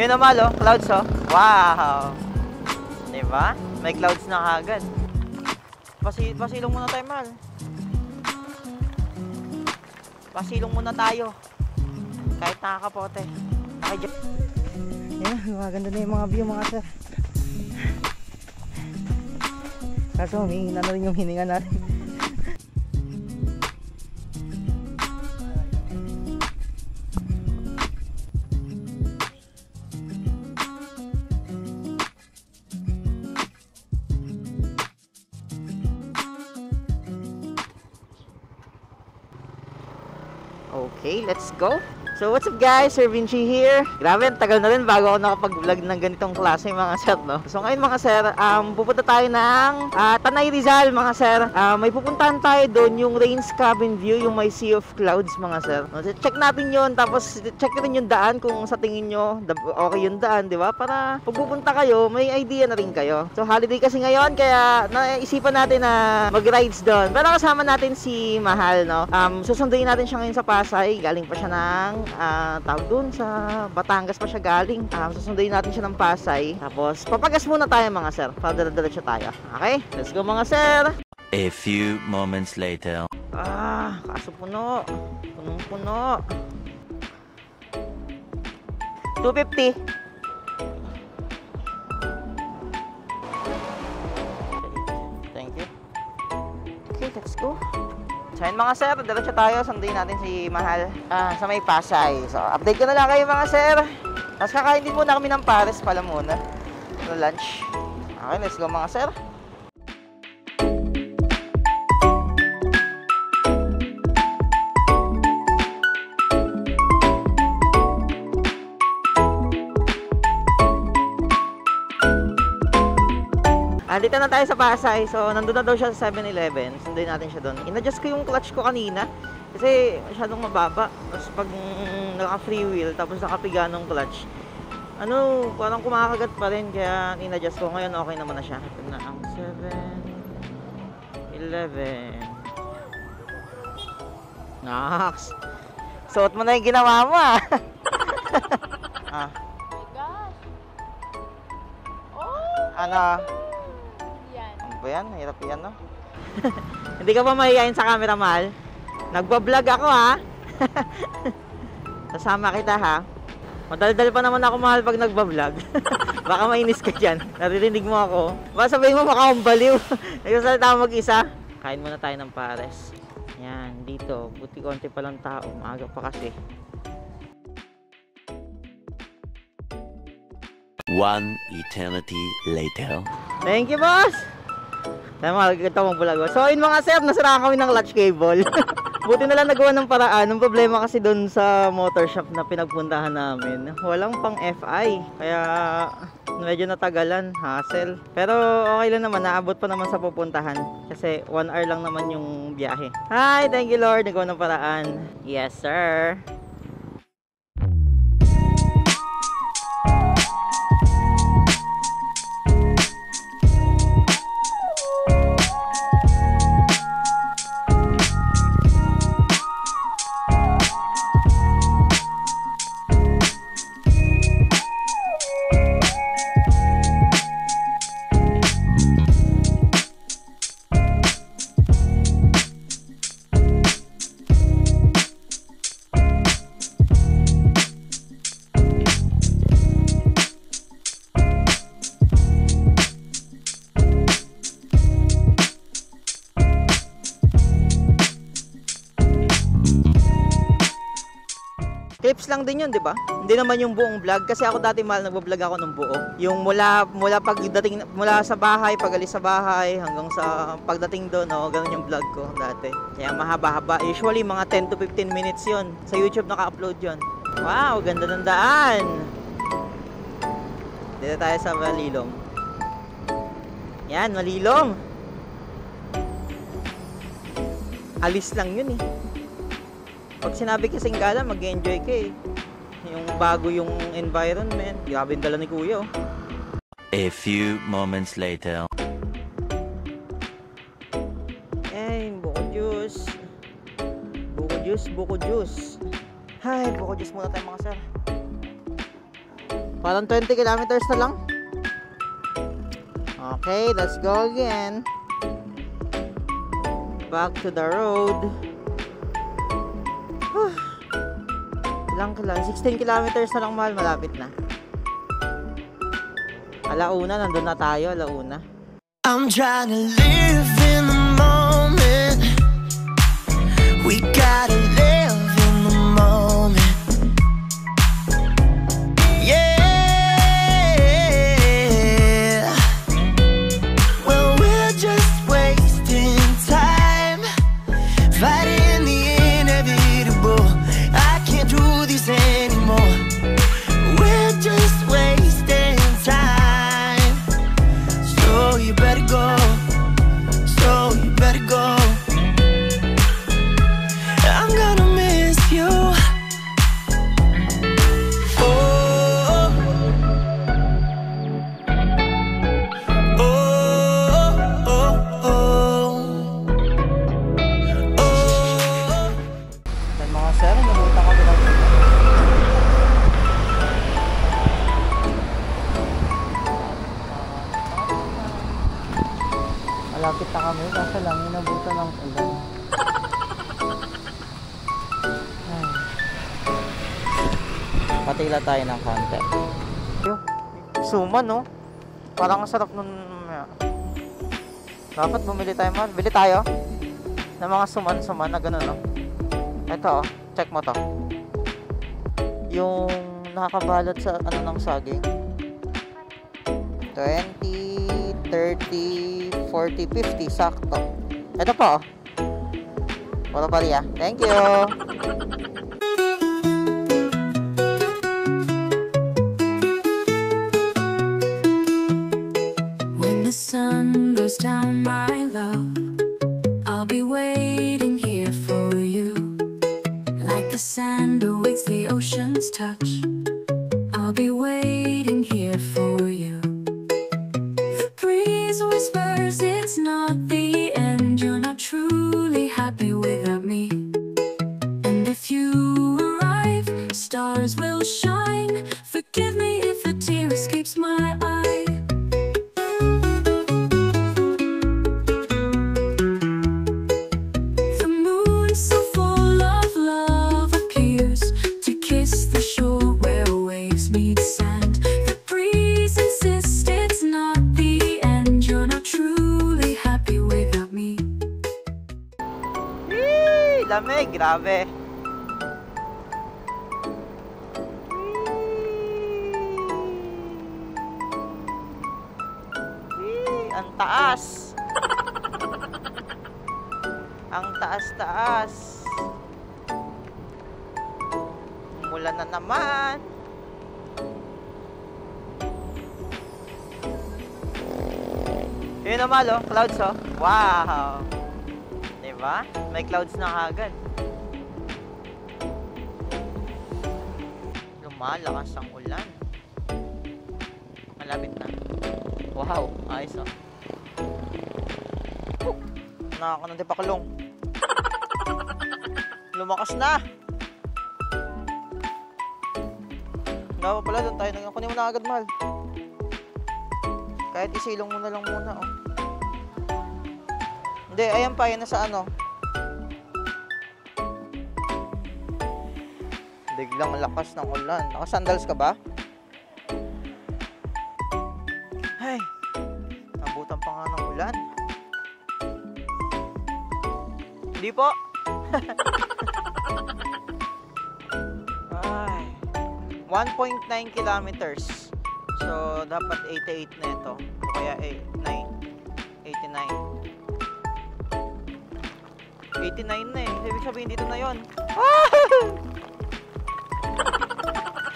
Yun naman, oh, clouds, oh. Wow! Diba? May clouds na agad. Pasilong muna tayo, mahal. Pasilong muna tayo. Kahit nakakapote. Yan, maganda na yung mga view, mga sir. Kaso humihina na rin yung hininga natin. Okay, let's go. So what's up guys, Sir Vinci here. Grabe, tagal na rin bago ako nakapag-vlog ng ganitong klase mga sir, no? So ngayon mga sir, pupunta tayo ng Tanay Rizal mga sir. May pupuntahan tayo doon, yung Rains Cabin View, yung may Sea of Clouds mga sir. So, check natin yun, tapos check rin yung daan kung sa tingin nyo okay yung daan, di ba? Para pag pupunta kayo, may idea na rin kayo. So holiday kasi ngayon, kaya naisipan natin na mag-rides doon. Pero kasama natin si Mahal, no? Susunduin natin siya ngayon sa Pasay. Galing pa siya ng tawag dun sa Batangas pa siya galing. Susunduin natin siya ng Pasay. Tapos papagas muna tayo mga sir, para dala-dala siya tayo. Okay, let's go mga sir. A few moments later. Kaso puno. Punong-puno. 250. Thank you. Okay, let's go. So yun mga sir, diretso tayo, sunduin natin si Mahal sa may Pasay. So update ko na lang kayo mga sir. Tapos kakain din muna kami ng pares pala muna sa lunch. Okay, let's go mga sir. Dito na tayo sa Pasay. So, nandun na daw siya sa 7-Eleven. Sunduin natin siya doon. In-adjust ko yung clutch ko kanina kasi masyadong mababa. Tapos pag naka-free wheel, tapos nakapiga ng clutch, parang kumakagat pa rin. Kaya in-adjust ko. Ngayon, okay naman na siya. Ito na ang 7-Eleven. Naks! Suot mo na yung ginawa mo, ah! Oh my gosh! Ano? Ba yan? Hirap yan, no? Hindi ka ba mahihayin sa camera, Mahal? Nagbablog ako, ha? Sasama kita, ha? Madaldal pa naman ako, Mahal, pag nagbablog. Baka mainis ka dyan. Naririnig mo ako. Baka sabihin mo, baka akong baliw. Nagsasalita mo mag-isa. Kain muna tayo ng pares. Yan, dito. Buti konti pa lang tao. Maaga pa kasi. One eternity later. Thank you, boss! Tayo makakita mong bulag. So, yun mga sir, nasiraan kami ng clutch cable. Buti na lang nagawa ng paraan. Ang problema kasi doon sa motor shop na pinagpuntahan namin, walang pang FI. Kaya medyo natagalan, hassle. Pero okay lang naman, naabot pa naman sa pupuntahan. Kasi 1 hour lang naman yung biyahe. Hi, thank you Lord, nagawa ng paraan. Yes sir. Clips lang din yun, di ba? Hindi naman yung buong vlog kasi ako dati Mahal nagvo-vlog ako ng buo. Yung mula sa bahay, pag-alis sa bahay hanggang sa pagdating doon, ganun yung vlog ko dati. Kaya mahaba-haba. Usually mga 10 to 15 minutes yun. Sa YouTube naka-upload yun. Wow, ganda ng daan. Dito tayo sa Malilom. Yan, Malilom. Alis lang yun eh. Pag sinabi kasing gala, mag-enjoy ka eh. Yung bago yung environment. Grabe yung dala ni Kuya, oh. A few moments later. Buko juice. Buko juice. Hay, buko juice muna tayo mga sir. Parang 20 kilometers na lang. Okay, let's go again. Back to the road. Ilang kilometers? 16 kilometers na lang, mahal. Malapit na. Alauna, nandun na tayo. Alauna. I'm trying to live in the moment. We gotta live in the moment. Yeah. Well, we're just wasting time, fighting the inevitable. I can't do this anymore. We're just wasting time. So you better go. So you better go. I'm gonna miss you. Oh, oh, oh, oh, oh. Then mga sir, nabutan kami ng malapit na kami, kasi lang inabutan ng ulan. Ay. Patila tayo ng konti. Suman, no? Parang ang sarap nun. Dapat bumili tayo, man. Bili tayo ng mga suman-suman na gano'n, no? Ito, oh. Check mo to. Yung nakakabalot sa ano ng saging. 20, 30, 40, 50, sakto. Ito po, oh. Puro pariya. Thank you. When the sun goes down, my love, I'll be waiting here for you. Like the sand awaits the ocean's touch, I'll be waiting here for you. The breeze whispers it's not the end, you're not truly happy without me. And if you arrive, stars will shine. Forgive me if a tear escapes my eye. The moon so full of love appears to kiss the shore where waves meet sand. The breeze insists it's not the end, you're not truly happy without me. Yee! Lamig, grabe. Yee! Ang taas. Ang taas-taas. Umulan na naman. Yun naman, oh. Clouds, oh. Wow. Diba? May clouds na agad. Lumalakas ang ulan. Malapit na. Wow, ayos, oh. Nakaka ng pakulong. Lumakas na. Dapat pala doon tayo. Kunin mo na agad, mahal. Kahit isilong mo na lang muna, oh. Hindi, ayan pa, yan na sa ano. Biglang lakas ng ulan. Nakasandals ka ba? Ay, nabutan pa nga ng ulan. Hindi po. Ay, 1.9 kilometers. So, dapat 88 na ito. O kaya 89. 89 na eh. Ibig sabihin dito na yon.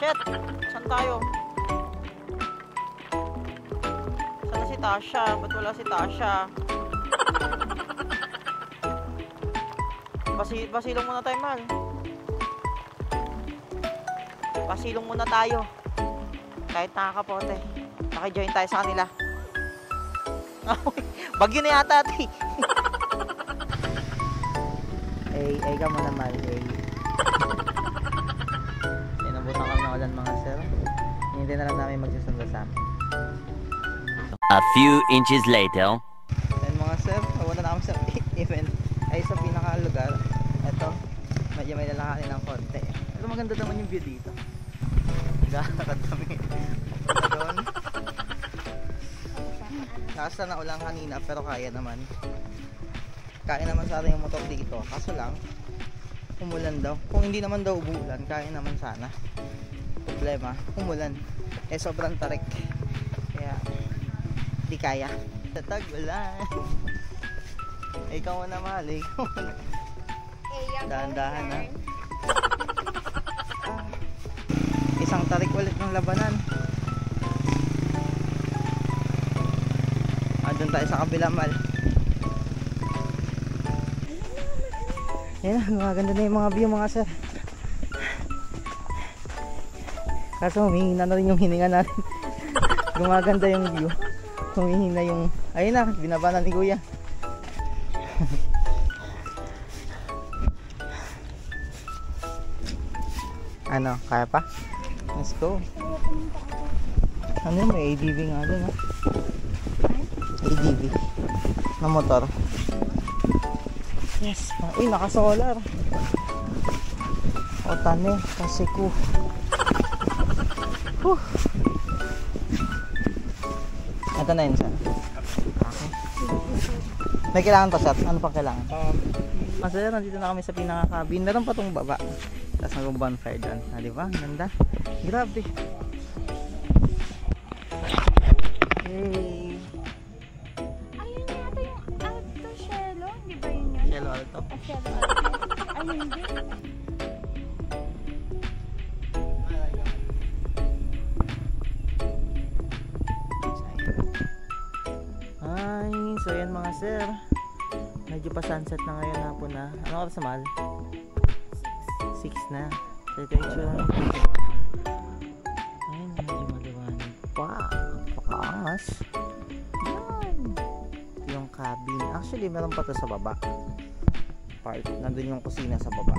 Shit! Saan tayo? Saan si Tasha? Ba't wala si Tasha? Pasilong muna tayo, mahal. Pasilong muna tayo. Kahit nakakapote. Naki-join tayo sa kanila. Bagyo na yata, ate. Ay ka muna, mahal. Sinabutan kami ng ulan, mga sir. Hindi na lang A few inches later. Then mga sir, wala na kami sa event ay sa pinakalugar. Ito, medyo may lalakarin ng konti. Pero maganda naman yung view dito. Nagkakakad kami. Doon. Nakasta na ulang kanina pero kaya naman. Kaya naman sa atin yung motor dito. Kaso lang, umulan daw. Kung hindi naman daw umulan, kaya naman sana. Problema, umulan. Eh sobrang tarik. Kaya, di kaya. Tatag, ulan. Ikaw mo na mahal, ikaw mo na. Dahan-dahan ha. Isang tarik ulit ng labanan. Doon tayo sa kabila, mal. Ayan na, maganda na yung mga view, mga sir. Kaso humihina na rin yung hininga natin. Gumaganda yung view. Humihina yung... Ayun na, binaba na ni kuya. Ano, kaya pa? Let's go. Ano yun, may ADV nga doon, ha? ADV na motor. Yes. Uy, naka-solar. O, tane. Kasi ko. Ito na yun, sir. Okay. May kailangan pa, sir? Ano pa kailangan? Masaya, nandito na kami sa pinaka-cabin. Meron pa itong baba. Tapos may bonfire dyan. Ah, diba? Ganda. Grabe. Hey. Ayun yata yung Alto Shelo. Hindi ba yun yun? Shelo Alto. Shelo Alto. Ayun din. Ay, so yan mga sir. Medyo pa sunset na ngayon, hapon na. Ano oras na, mahal? 6 na. So ito yung itsura ng ayun, medyo maliwanag pa. Pakaangas. Yan. Ito yung cabin. Actually, meron pa to sa baba. Part. Nandun yung kusina sa baba.